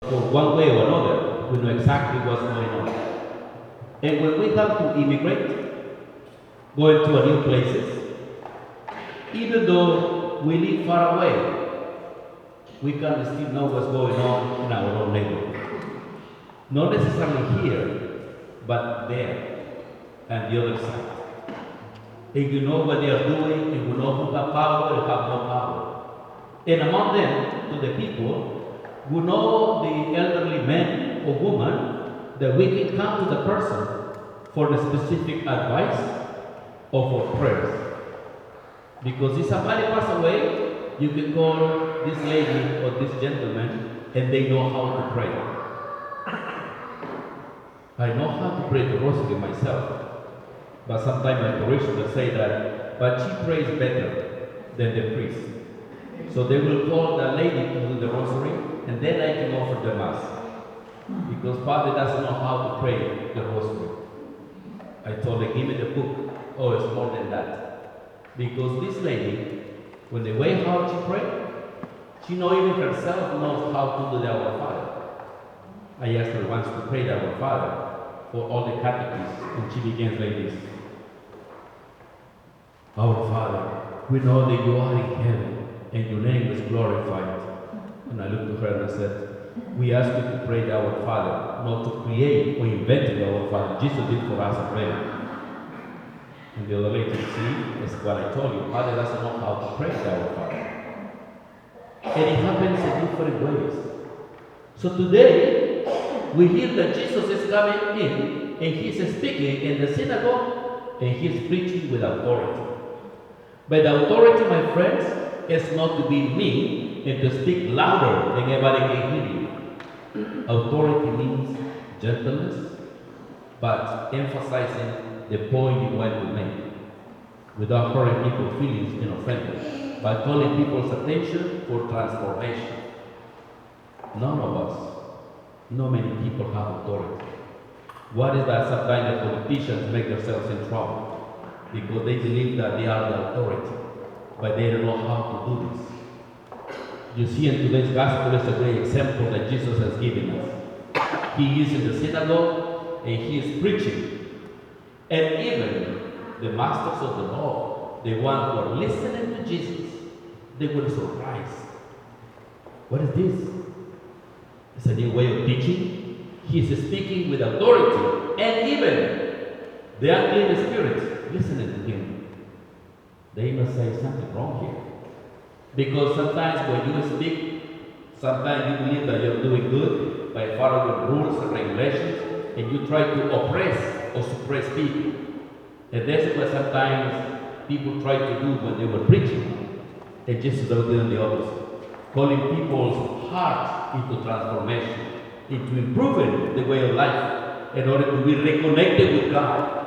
for one way or another, we know exactly what's going on. And when we have to immigrate, going to a new places, even though we live far away, we can still know what's going on in our own neighborhood. Not necessarily here, but there and the other side. And you know what they are doing, and you know who have power and have no power. And among them, to the people, who know the elderly man or woman, that we can come to the person for the specific advice or for prayers. Because if somebody passes away, you can call this lady or this gentleman and they know how to pray. I know how to pray the rosary myself, but sometimes my parishioners say that, but she prays better than the priest. So they will call the lady to do the rosary, and then I can offer the mass. Because Father doesn't know how to pray the rosary. I told her, give me the book. Oh, it's more than that. Because this lady, when the way how she pray, she knows even herself knows how to do the Our Father. I asked her once to pray the Our Father for all the catechists, and she begins like this. Our Father, we know that you are in heaven, and your name is glorified. And I looked to her and I said, we ask you to pray the Our Father, not to create or invent the Our Father. Jesus did for us already. And the other lady, see, is what I told you. Father doesn't know how to pray the Our Father. And it happens in different ways. So today, we hear that Jesus is coming in, and he's speaking in the synagogue, and he's preaching with authority. But the authority, my friends, is not to be mean and to speak louder than everybody can hear you. Authority means gentleness, but emphasizing the point you want to make, without hurting people's feelings and offending, by calling people's attention for transformation. None of us, not many people have authority. What is that sometimes the politicians make themselves in trouble? Because they believe that they are the authority, but they don't know how to do this. You see in today's gospel is a great example that Jesus has given us. He is in the synagogue and he is preaching. And even the masters of the law, the ones who are listening to Jesus, they were surprised. What is this? It's a new way of teaching. He is speaking with authority, and even the unclean spirits listening to him. They must say something wrong here. Because sometimes when you speak, sometimes you believe that you're doing good by following rules and regulations, and you try to oppress or suppress people. And that's what sometimes people try to do when they were preaching. And Jesus was doing the opposite. Calling people's hearts into transformation, into improving the way of life, in order to be reconnected with God,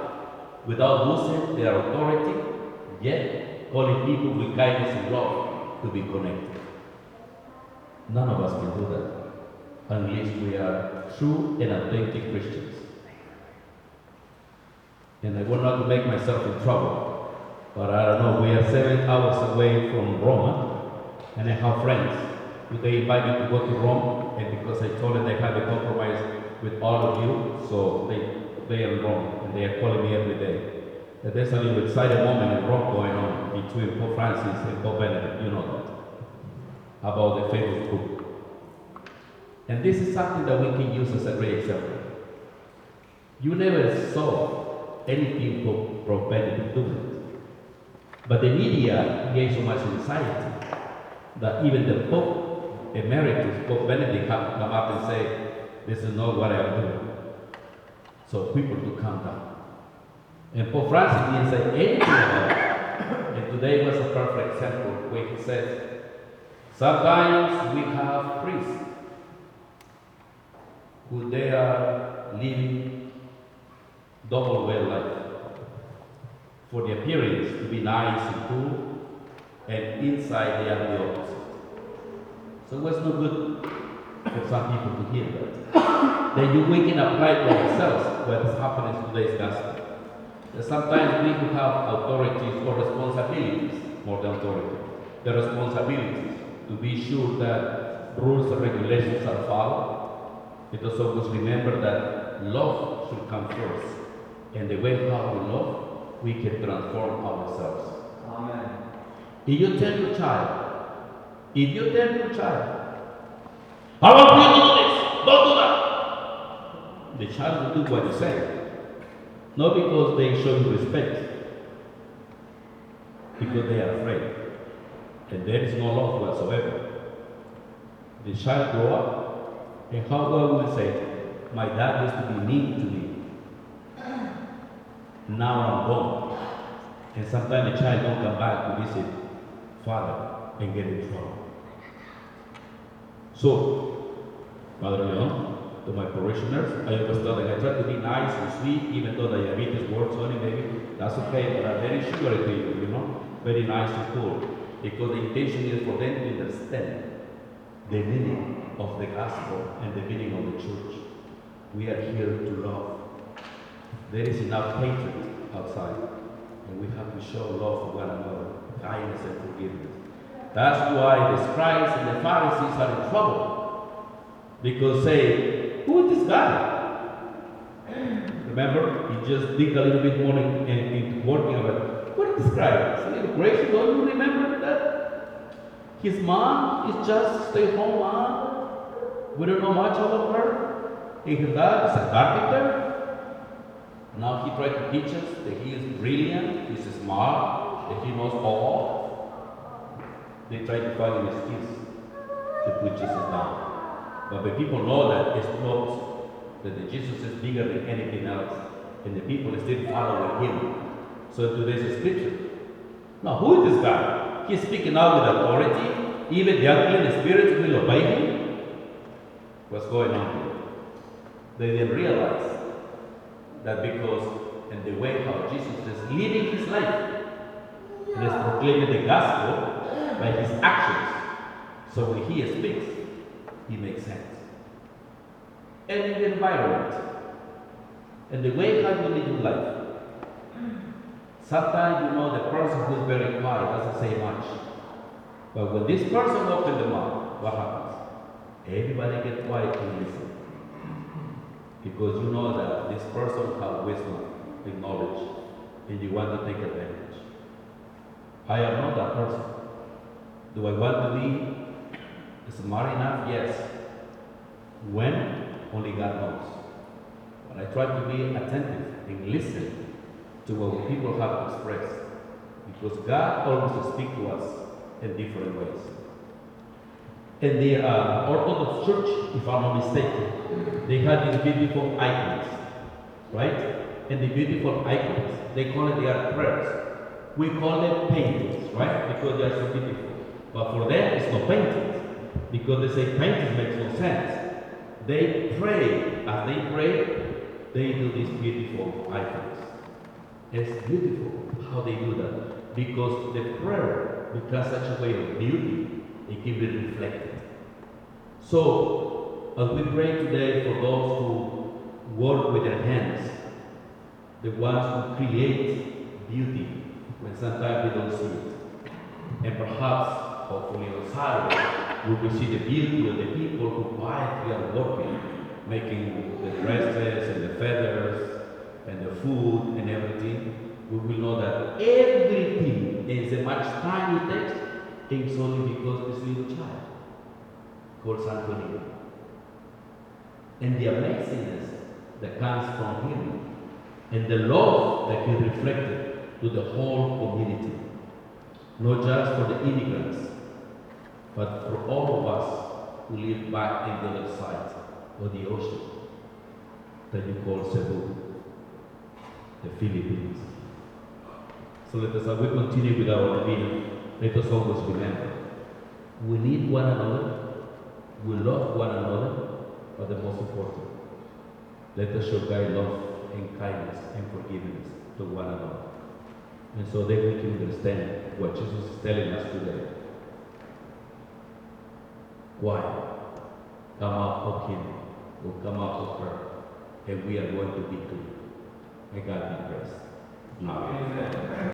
without losing their authority, yet calling people with kindness and love to be connected. None of us can do that, unless we are true and authentic Christians. And I want not to make myself in trouble, but I don't know, we are 7 hours away from Rome, and I have friends who they invite me to go to Rome, and because I told them they have a compromise with all of you, so they are in Rome, and they are calling me every day. And there's a little exciting moment in Rome going on between Pope Francis and Pope Benedict, you know that, about the famous book. And this is something that we can use as a great example. You never saw anything Pope Benedict doing, but the media gave so much anxiety that even the Pope Emeritus, Pope Benedict, have to come up and say, this is not what I am doing. So people to calm down. And Pope Francis didn't say anything about it. And today was a perfect example where he says, sometimes we have priests who they are living double way life. For the appearance to be nice and cool, and inside they are the opposite. So it was no good for some people to hear that. Then we can apply to ourselves what is happening in today's gospel. That sometimes we who have authorities or responsibilities, more than authority, the responsibilities to be sure that rules and regulations are followed, Let us always remember that love should come first. And the way how we love, we can transform ourselves. Amen. If you tell your child, I want you to do this, don't do that. The child will do what you say. Not because they show you respect, because they are afraid. And there is no love whatsoever. The child grow up, and how well will say, my dad used to be mean to me. Now I'm gone. And sometimes the child don't come back to visit father and get in trouble. So, Father Leon, to my parishioners, I always tell them I try to be nice and sweet, even though diabetes works on it, maybe that's okay, but I'm very sugary to you, very nice and cool. Because the intention is for them to understand the meaning of the gospel and the meaning of the church. We are here to love. There is enough hatred outside, and we have to show love for one another, kindness and forgiveness. That's why the scribes and the Pharisees are in trouble. Because say, who is this guy? Remember, he just dig a little bit more into working of it. What is this guy? It's a little crazy. Don't you remember that? His mom is just a stay-home mom. We don't know much about her. And his dad is a carpenter. Now he tried to teach us that he is brilliant, he's smart, that he knows all. They try to find an excuse to put Jesus down. But the people know that it's not, that the Jesus is bigger than anything else, and the people still following him. So today's scripture. Now, who is this guy? He's speaking out with authority. Even the unclean spirits will obey him. What's going on here? They didn't realize that because in the way how Jesus is living his life and is proclaiming the gospel by his actions. So when he speaks, he makes sense. And in the environment, and the way how you live your life. Sometimes the person who is very quiet doesn't say much. But when this person opens the mouth, what happens? Everybody gets quiet and listen. Because you know that this person has wisdom and knowledge, and you want to take advantage. I am not that person. Do I want to be smart enough? Yes. When? Only God knows. But I try to be attentive and listen to what people have to express. Because God always speaks to us in different ways. In the Orthodox Church, if I'm not mistaken, they had these beautiful icons, right? And the beautiful icons, they call it their prayers. We call them paintings, right? Because they are so beautiful. But for them, it's not paintings. Because they say paintings makes no sense. They pray. As they pray, they do these beautiful icons. It's beautiful how they do that. Because the prayer becomes such a way of beauty, it can be reflected. So, as we pray today for those who work with their hands, the ones who create beauty when sometimes we don't see it. And perhaps, hopefully on Saturday, we will see the beauty of the people who quietly are working, making the dresses and the feathers and the food and everything. We will know that everything is as much time it takes, it's only because this little child called Santo Nino. And the amazingness that comes from him, and the love that he reflected to the whole community, not just for the immigrants, but for all of us who live back in the other side of the ocean that you call Cebu, the Philippines. So let us, as we continue with our Novena, let us always remember, we need one another, we love one another, but the most important, let us show God love and kindness and forgiveness to one another. And so then we can understand what Jesus is telling us today. Why? Come out of him, or come out of her, and we are going to be clean. May God be praised. Amen.